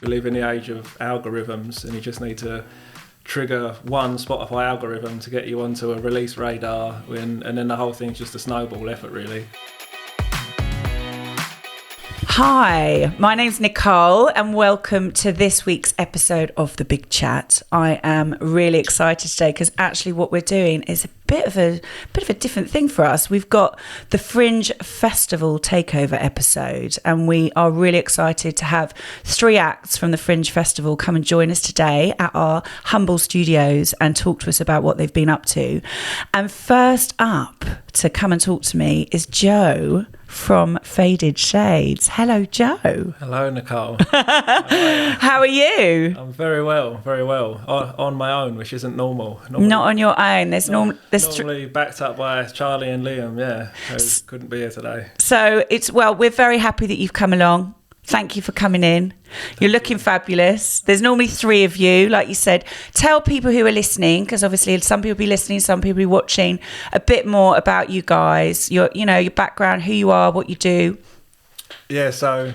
We live in the age of algorithms, and you just need to trigger one Spotify algorithm to get you onto a release radar, and then the whole thing's just a snowball effort, really. Hi, my name's Nicole and welcome to this week's episode of the Big Chat. I am really excited today because actually what we're doing is a bit of a different thing for us. We've got the Fringe Festival Takeover episode, and we are really excited to have 3 acts from the Fringe Festival come and join us today at our humble studios and talk to us about what they've been up to. And first up to come and talk to me is Joe from Faded Shades. Hello, Joe. Hello, Nicole. How are you? I'm very well, very well. On my own, which isn't normal. Not on your own. There's normally backed up by Charlie and Liam, yeah, who couldn't be here today. So we're very happy that you've come along. Thank you for coming in. You're looking fabulous. There's normally 3 of you, like you said. Tell people who are listening, because obviously some people will be listening, some people will be watching, a bit more about you guys, your background, who you are, what you do. Yeah, so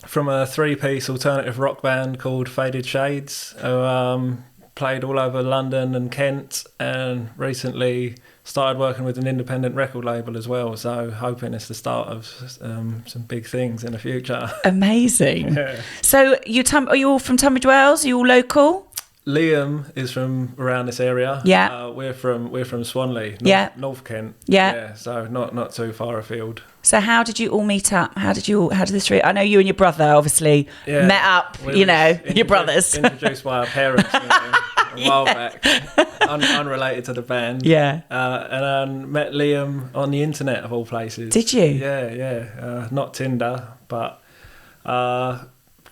from a 3-piece alternative rock band called Faded Shades, who played all over London and Kent, and recently started working with an independent record label as well, so hoping it's the start of some big things in the future. Amazing. Yeah. So are you all from Tunbridge Wells? Are you all local? Liam is from around this area. Yeah. We're from Swanley, North Kent. Yeah. So not too far afield. So how did you all meet up? How did the 3? I know you and your brother obviously met up. Your brothers. Introduced by our parents a while back, unrelated to the band. Yeah. And I met Liam on the internet of all places. Did you? Yeah. Not Tinder, but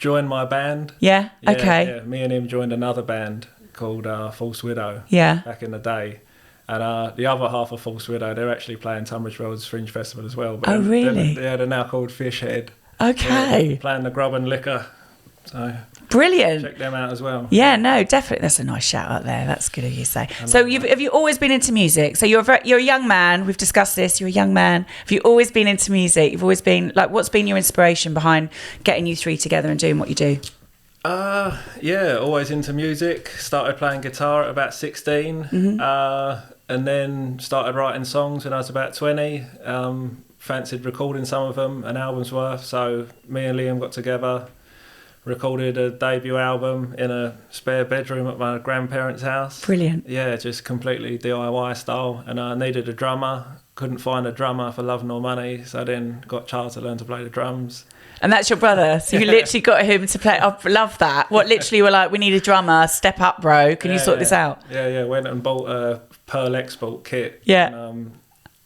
joined my band. Yeah. Okay. Yeah. Me and him joined another band called False Widow. Yeah. Back in the day. And the other half of False Widow, they're actually playing Tunbridge Wells Fringe Festival as well. But really? They're now called Fishhead. Okay. Playing the Grub and Liquor. So brilliant. Check them out as well. Yeah, no, definitely. That's a nice shout out there. That's good of you to say. So have you always been into music? So you're a young man. We've discussed this. You're a young man. Have you always been into music? You've always been what's been your inspiration behind getting you 3 together and doing what you do? Yeah, always into music. Started playing guitar at about 16. Mm-hmm. And then started writing songs when I was about 20. Fancied recording some of them, an album's worth. So me and Liam got together, recorded a debut album in a spare bedroom at my grandparents' house. Brilliant. Yeah, just completely DIY style. And I needed a drummer. Couldn't find a drummer for love nor money. So then got Charles to learn to play the drums. And that's your brother. So you literally got him to play. I love that. What literally were like, we need a drummer. Step up, bro. Can you sort this out? Yeah. Went and bought a Pearl Export kit. Yeah. And,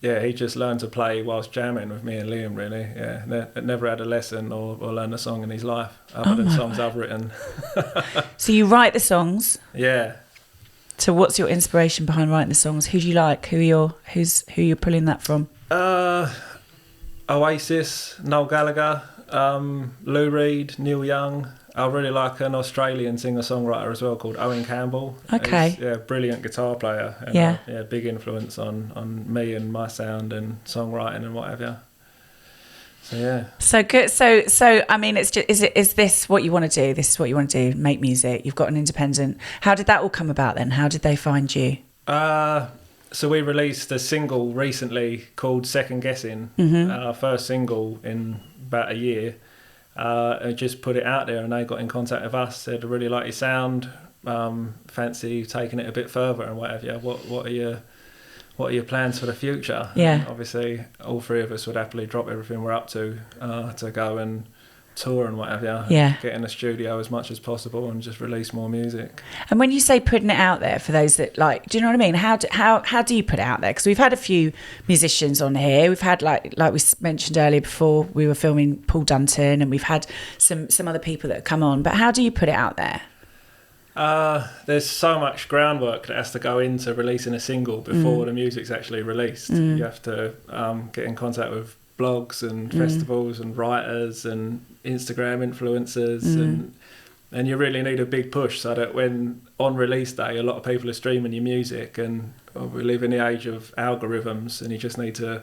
he just learned to play whilst jamming with me and Liam, really. Yeah. Never had a lesson or learned a song in his life other than songs I've written. So you write the songs? Yeah. So what's your inspiration behind writing the songs? Who do you like? Who you're pulling that from? Oasis, Noel Gallagher, Lou Reed, Neil Young. I really like an Australian singer-songwriter as well called Owen Campbell. Okay. He's, brilliant guitar player. And, big influence on me and my sound and songwriting and what have you. So yeah. So good. So I mean, it's just is this what you want to do? This is what you want to do? Make music. You've got an independent. How did that all come about then? How did they find you? So we released a single recently called Second Guessing. Mm-hmm. Our first single in about a year. I just put it out there and they got in contact with us, said I really like your sound, fancy taking it a bit further and whatever. What are your plans for the future? Yeah. And obviously all 3 of us would happily drop everything we're up to go and tour and whatever. Yeah. Get in the studio as much as possible and just release more music. And when you say putting it out there, for those that do you know what I mean? How do you put it out there? Because we've had a few musicians on here. We've had like we mentioned earlier before we were filming Paul Dunton, and we've had some other people that have come on. But how do you put it out there? There's so much groundwork that has to go into releasing a single before the music's actually released. You have to get in contact with blogs and festivals and writers and Instagram influencers and you really need a big push so that when on release day a lot of people are streaming your music, and we live in the age of algorithms and you just need to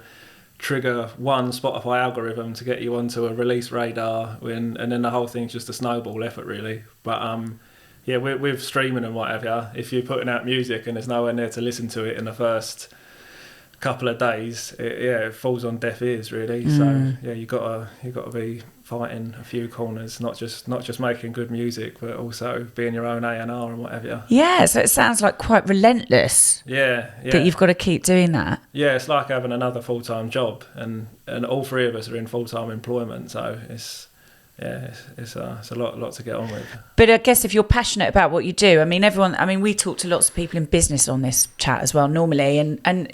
trigger one Spotify algorithm to get you onto a release radar, and then the whole thing's just a snowball effort, really. But yeah, with streaming and whatever, if you're putting out music and there's nowhere near to listen to it in the first couple of days, it falls on deaf ears, really. So yeah, you gotta be fighting a few corners, not just making good music, but also being your own A&R and whatever. Yeah, so it sounds like quite relentless. Yeah. That you've got to keep doing that. Yeah, it's like having another full-time job, and all three of us are in full-time employment, so it's a lot to get on with. But I guess if you're passionate about what you do, I mean, we talk to lots of people in business on this chat as well normally, and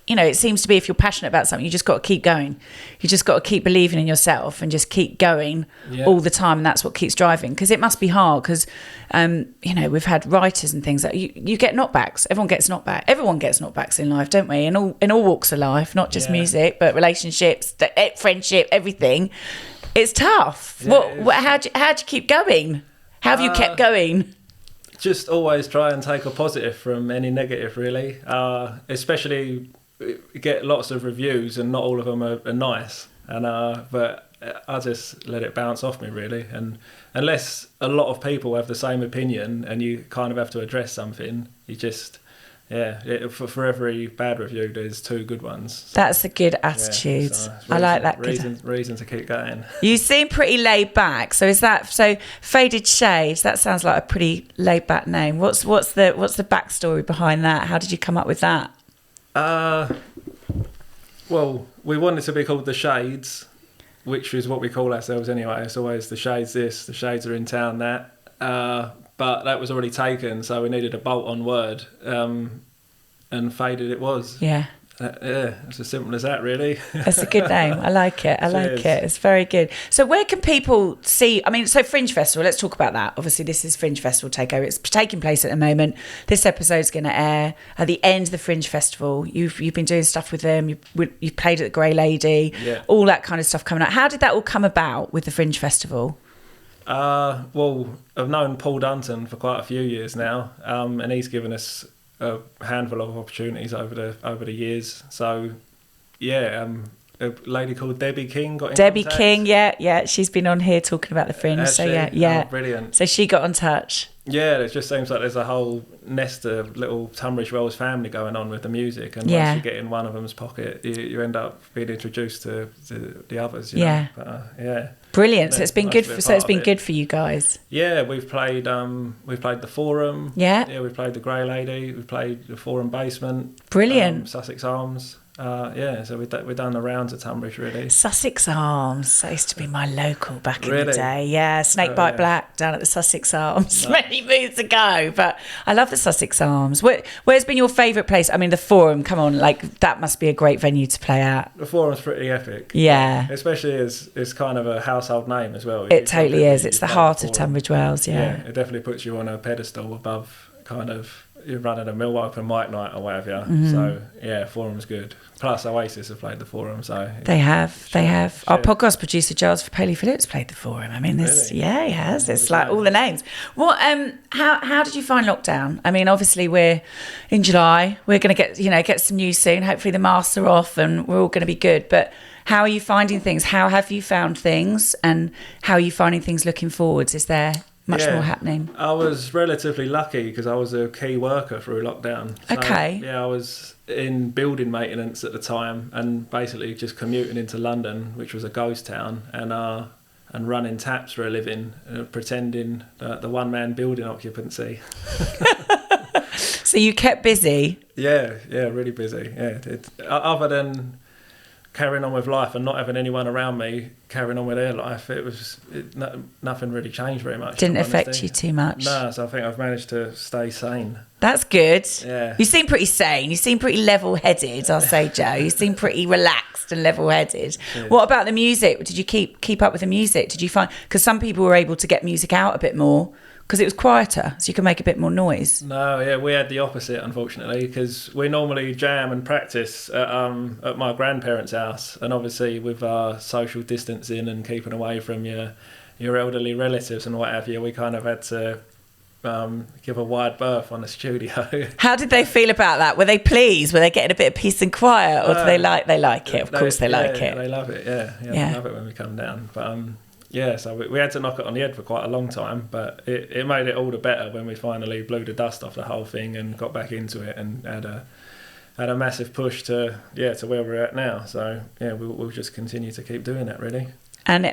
you know, it seems to be if you're passionate about something, you just got to keep going. You just got to keep believing in yourself and just keep going all the time, and that's what keeps driving. Because it must be hard, because you know, we've had writers and things that you get knockbacks. Everyone gets knockbacks in life, don't we? In all walks of life, not just music, but relationships, friendship, everything. It's tough. Yeah, how'd you keep going? How have you kept going? Just always try and take a positive from any negative, really. Especially get lots of reviews, and not all of them are nice. But I just let it bounce off me, really. And unless a lot of people have the same opinion, and you kind of have to address something, you just. Yeah, for every bad review, there's two good ones. That's a good attitude. So I like that. Reason to keep going. You seem pretty laid back. So Faded Shades? That sounds like a pretty laid back name. What's the backstory behind that? How did you come up with that? Well, we wanted to be called the Shades, which is what we call ourselves anyway. It's always the Shades this, the Shades are in town that. But that was already taken, so we needed a bolt-on word, and Faded it was. Yeah. It's as simple as that, really. That's a good name. I like it. It's very good. So where can people see, so Fringe Festival, let's talk about that. Obviously, this is Fringe Festival Takeover. It's taking place at the moment. This episode's going to air at the end of the Fringe Festival. You've been doing stuff with them. You've played at the Grey Lady, all that kind of stuff coming out. How did that all come about with the Fringe Festival? Well, I've known Paul Dunton for quite a few years now, and he's given us a handful of opportunities over the years. So, yeah, a lady called Debbie King got in Debbie contact. King, yeah, she's been on here talking about the Fringe. So yeah, oh, brilliant. So she got in touch. Yeah, it just seems like there's a whole nest of little Tunbridge Wells family going on with the music, and once you get in one of them's pocket, you end up being introduced to the others. You know? But, brilliant. So it's been good. Good for you guys. Yeah, we've played the Forum. Yeah, we played the Grey Lady. We played the Forum Basement. Brilliant. Sussex Arms. So we've done the rounds at Tunbridge, really. Sussex Arms. That used to be my local back in the day. Yeah, Snakebite Black down at the Sussex Arms many moons ago. But I love the Sussex Arms. Where's been your favourite place? I mean, the Forum. Come on, that must be a great venue to play at. The Forum's pretty epic. Yeah, especially as it's kind of a household name as well. It totally is. It's the heart of Tunbridge Wells. Yeah, it definitely puts you on a pedestal above kind of. You're running a mill open mic night or whatever. Mm-hmm. So yeah, Forum's good. Plus Oasis have played the Forum, so they have. Our podcast producer Giles Paley Phillips played the Forum. I mean, this he has. It's like all the names. What? How did you find lockdown? I mean, obviously we're in July. We're going to get some news soon. Hopefully the masks are off and we're all going to be good. But how are you finding things? How have you found things? And how are you finding things looking forwards? Is there much more happening? I was relatively lucky because I was a key worker through lockdown. So, okay. Yeah, I was in building maintenance at the time and basically just commuting into London, which was a ghost town, and running taps for a living, pretending the one-man building occupancy. So you kept busy? Yeah, really busy. Yeah, other than carrying on with life and not having anyone around me carrying on with their life, nothing really changed very much. Didn't affect you too much? No, so I think I've managed to stay sane. That's good. Yeah. You seem pretty sane. You seem pretty level-headed, I'll say, Joe. You seem pretty relaxed and level-headed. Yeah. What about the music? Did you keep up with the music? Did you find... Because some people were able to get music out a bit more because it was quieter, so you can make a bit more noise. No, yeah, we had the opposite, unfortunately, because we normally jam and practice at my grandparents' house, and obviously with our social distancing and keeping away from your elderly relatives and what have you, we kind of had to give a wide berth on the studio. How did they feel about that? Were they pleased? Were they getting a bit of peace and quiet, or do they like it? Of course, they like it. They love it. Yeah, they love it when we come down. But so we had to knock it on the head for quite a long time, but it made it all the better when we finally blew the dust off the whole thing and got back into it and had a massive push to where we're at now. So we'll just continue to keep doing that, really. And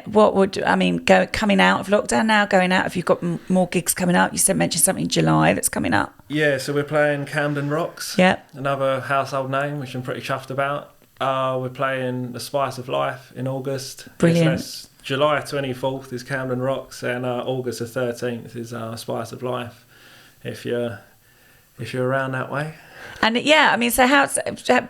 coming out of lockdown now, going out, have you got more gigs coming up? You mentioned something in July that's coming up. Yeah, so we're playing Camden Rocks. Yeah. Another household name, which I'm pretty chuffed about. We're playing The Spice of Life in August. Brilliant. So July 24th is Camden Rocks, and August the 13th is Spice of Life. If you're around that way. And so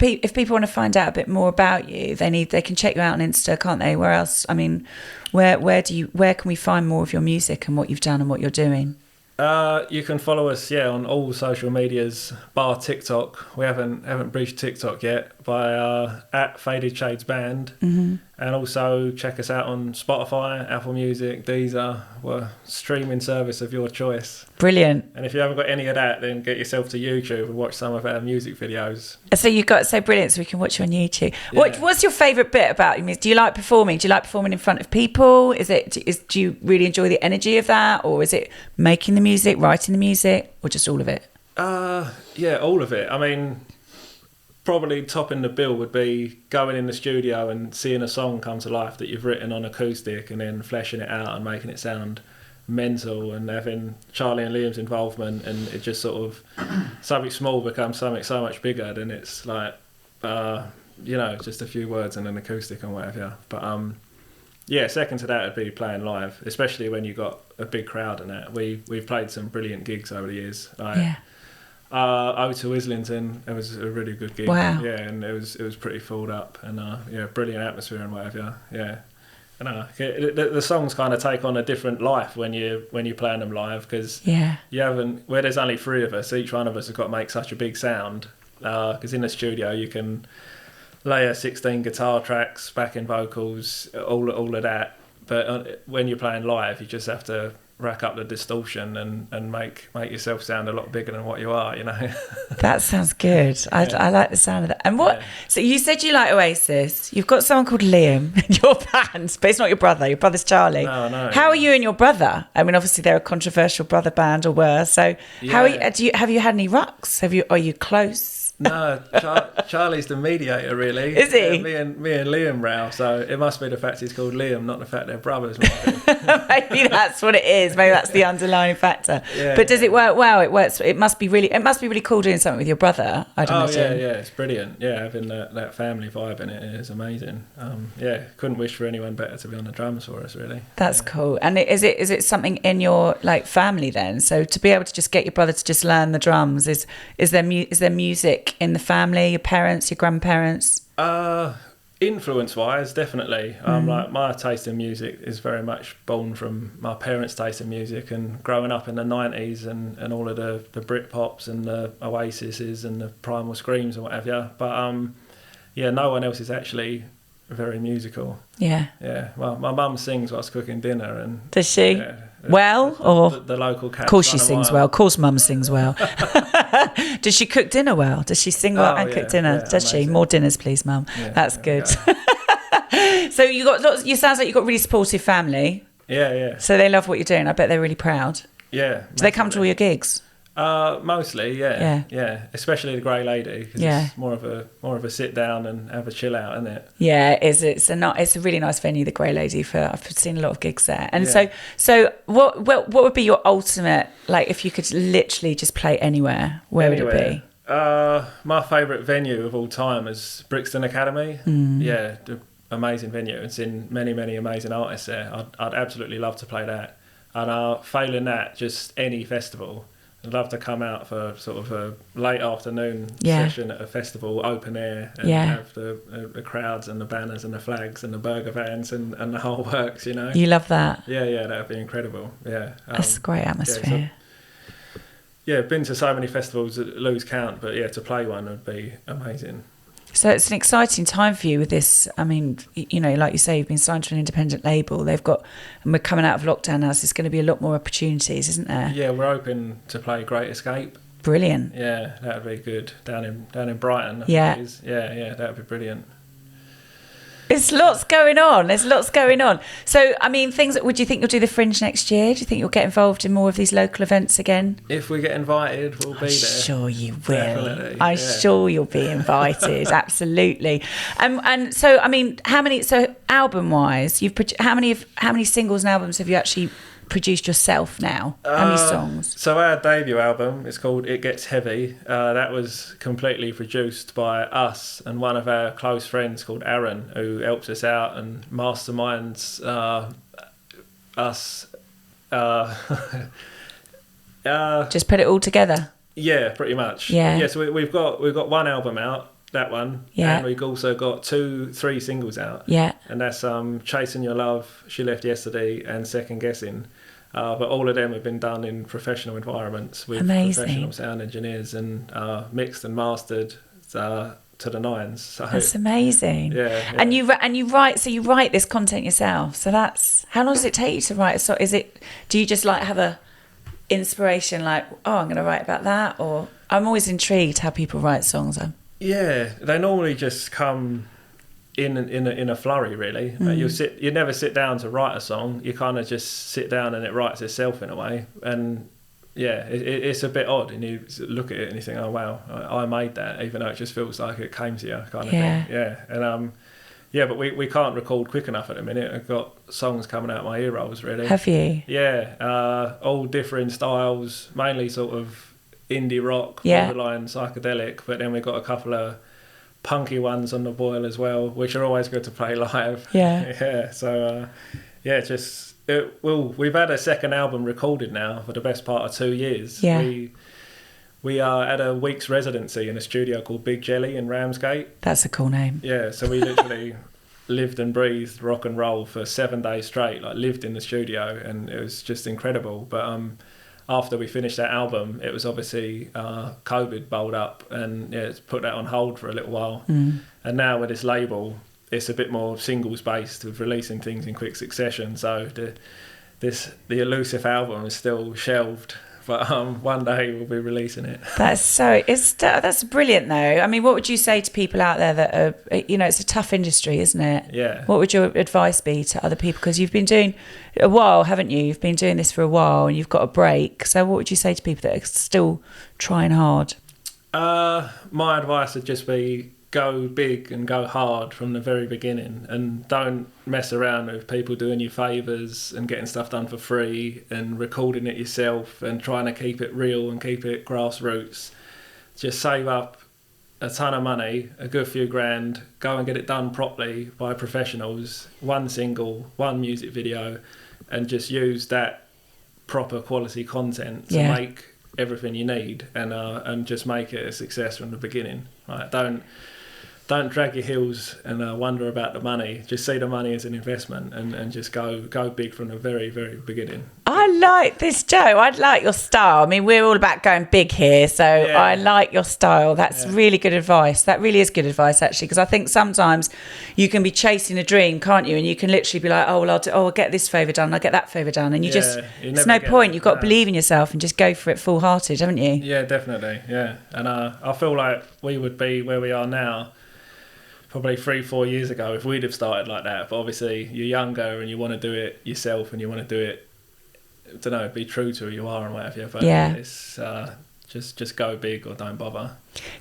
if people want to find out a bit more about you, they can check you out on Insta, can't they? Where else? I mean, where can we find more of your music and what you've done and what you're doing? You can follow us, on all social medias, bar TikTok. We haven't breached TikTok yet, by at Faded Shades Band. Mm-hmm. And also check us out on Spotify, Apple Music, Deezer, streaming service of your choice. Brilliant. And if you haven't got any of that, then get yourself to YouTube and watch some of our music videos. So brilliant, so we can watch you on YouTube. Yeah. What's your favourite bit about your music? Do you like performing? Do you like performing in front of people? Do you really enjoy the energy of that? Or is it making the music, writing the music, or just all of it? All of it. I mean, probably topping the bill would be going in the studio and seeing a song come to life that you've written on acoustic and then fleshing it out and making it sound mental, and having Charlie and Liam's involvement, and it just sort of something small becomes something so much bigger. Then it's like just a few words and an acoustic and whatever. But second to that would be playing live, especially when you got a big crowd and that. We've played some brilliant gigs over the years. O2 Islington, it was a really good gig. Wow. Yeah, and it was pretty filled up, and brilliant atmosphere and whatever. Yeah. And the songs kind of take on a different life when you're playing them live, because where there's only three of us, each one of us has got to make such a big sound, because in the studio you can layer 16 guitar tracks, backing vocals, all of that, but when you're playing live you just have to rack up the distortion and make yourself sound a lot bigger than what you are, That sounds good. I like the sound of that. And so you said you like Oasis. You've got someone called Liam in your band, but it's not your brother. Your brother's Charlie. No. How are you and your brother? I mean, obviously they're a controversial brother band, or were. So how are you, have you had any rucks? Are you close? No, Charlie's the mediator, really. Is he? Me and Liam row, so it must be the fact he's called Liam, not the fact they're brothers. Maybe that's what it is. Maybe that's the underlying factor. Yeah, but does it work well? It works. It must be really cool doing something with your brother, I'd imagine. Yeah, it's brilliant. Yeah, having that family vibe in it is amazing. Couldn't wish for anyone better to be on the drums for us, really. That's cool. And is it something in your family then? So to be able to just get your brother to just learn the drums, is there music in the family, your parents, your grandparents? Influence-wise, definitely. My taste in music is very much born from my parents' taste in music, and growing up in the 90s and all of the Britpops and the Oasises and the Primal Screams and whatever. But no one else is actually very musical. Yeah. Well, my mum sings whilst cooking dinner, and does she? Yeah, or the local cat. Of course she sings well. Of course mum sings well. Does she cook dinner well? Does she sing well and cook dinner? Does amazing. She? More dinners, please, mum. Yeah, that's good. So you sounds like you've got a really supportive family. Yeah. So they love what you're doing. I bet they're really proud. Yeah. Do they come to all your gigs? Mostly, yeah. Especially the Grey Lady, because it's more of a sit down and have a chill out, isn't it? Yeah, it's a really nice venue, the Grey Lady. I've seen a lot of gigs there, and so what would be your ultimate, if you could literally just play anywhere? Where would it be? My favourite venue of all time is Brixton Academy. Yeah, the amazing venue. It's in many amazing artists there. I'd absolutely love to play that, and failing that, just any festival. I'd love to come out for sort of a late afternoon session at a festival, open air, and have the crowds and the banners and the flags and the burger vans and the whole works, You love that? Yeah, that would be incredible. Yeah. That's a great atmosphere. I've been to so many festivals that lose count, but to play one would be amazing. So it's an exciting time for you with this. I mean, you know, like you say, you've been signed to an independent label. And we're coming out of lockdown now, so there's going to be a lot more opportunities, isn't there? Yeah, we're hoping to play Great Escape. Brilliant. Yeah, that would be good. Down in Brighton. I think it is. Yeah, that would be brilliant. There's lots going on. So, I mean, would you think you'll do the Fringe next year? Do you think you'll get involved in more of these local events again? If we get invited, we'll be there. Sure you will. Definitely, I'm sure you'll be invited. Absolutely. And so, I mean, album-wise, how many singles and albums have you actually produced yourself now? How many songs? So our debut album is called It Gets Heavy. That was completely produced by us and one of our close friends called Aaron, who helps us out and masterminds us. Just put it all together. Yeah, pretty much. Yeah. So we've got one album out, that one. Yeah. And we've also got 3 singles out. Yeah. And that's Chasing Your Love, She Left Yesterday, and Second Guessing. But all of them have been done in professional environments with professional sound engineers and mixed and mastered to the nines. So, that's amazing. Yeah. And you write this content yourself. So how long does it take you to write? So do you just like have a inspiration like, oh, I'm going to write about that? Or I'm always intrigued how people write songs. Yeah, they normally just come in a flurry, really. You never sit down to write a song. You kind of just sit down and it writes itself in a way. And yeah, it's a bit odd. And you look at it and you think, oh wow, I made that, even though it just feels like it came to you, kind of thing. Yeah, and but we can't record quick enough at the minute. I've got songs coming out my ear rolls, really. Have you? Yeah, all different styles, mainly sort of indie rock, borderline psychedelic, but then we've got a couple of punky ones on the boil as well, which are always good to play live. Yeah. So we've had a second album recorded now for the best part of 2 years. We are at a week's residency in a studio called Big Jelly in Ramsgate. That's a cool name. Yeah, so we literally lived and breathed rock and roll for 7 days straight, like lived in the studio, and it was just incredible. But after we finished that album, it was obviously COVID bowled up, and it's put that on hold for a little while. And now with this label, it's a bit more singles based with releasing things in quick succession. So the elusive album is still shelved, but one day we'll be releasing it. That's brilliant though. I mean, what would you say to people out there that are, it's a tough industry, isn't it? Yeah. What would your advice be to other people? Because you've been doing a while, haven't you? You've been doing this for a while and you've got a break. So what would you say to people that are still trying hard? My advice would just be go big and go hard from the very beginning, and don't mess around with people doing you favours and getting stuff done for free and recording it yourself and trying to keep it real and keep it grassroots. Just save up a ton of money, a good few grand, go and get it done properly by professionals, one single, one music video, and just use that proper quality content to make everything you need, and just make it a success from the beginning. Right? Don't drag your heels and wonder about the money. Just see the money as an investment and just go big from the very, very beginning. I like this, Joe. I like your style. I mean, we're all about going big here, so I like your style. That's really good advice. That really is good advice, actually, because I think sometimes you can be chasing a dream, can't you? And you can literally be like, oh, well, I'll get this favour done, I'll get that favour done. And there's no point. You've got to believe in yourself and just go for it full-hearted, haven't you? Yeah, definitely, yeah. And I feel like we would be where we are now probably 3-4 years ago if we'd have started like that. But obviously you're younger and you want to do it yourself and you want to do it, I don't know, be true to who you are and whatever. But it's just go big or don't bother.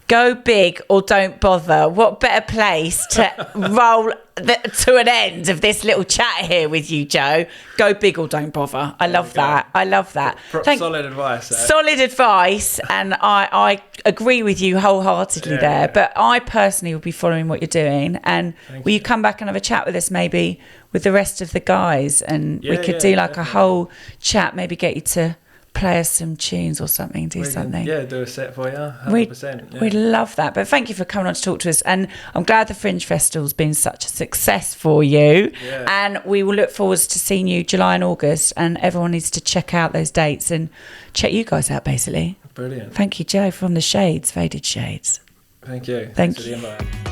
Go big or don't bother. What better place to roll to an end of this little chat here with you, Joe? Go big or don't bother. I love that. I love that. Solid advice. Solid advice, and I agree with you wholeheartedly there. Yeah. But I personally will be following what you're doing, and will you come back and have a chat with us maybe with the rest of the guys, and we could do like definitely. A whole chat, maybe get you to play us some tunes or something, do something. Do a set for you, 100%. We'd love that. But thank you for coming on to talk to us. And I'm glad the Fringe Festival's been such a success for you. Yeah. And we will look forward to seeing you July and August. And everyone needs to check out those dates and check you guys out, basically. Brilliant. Thank you, Joe, from the Shades, Faded Shades. Thank you. Thanks for the invite.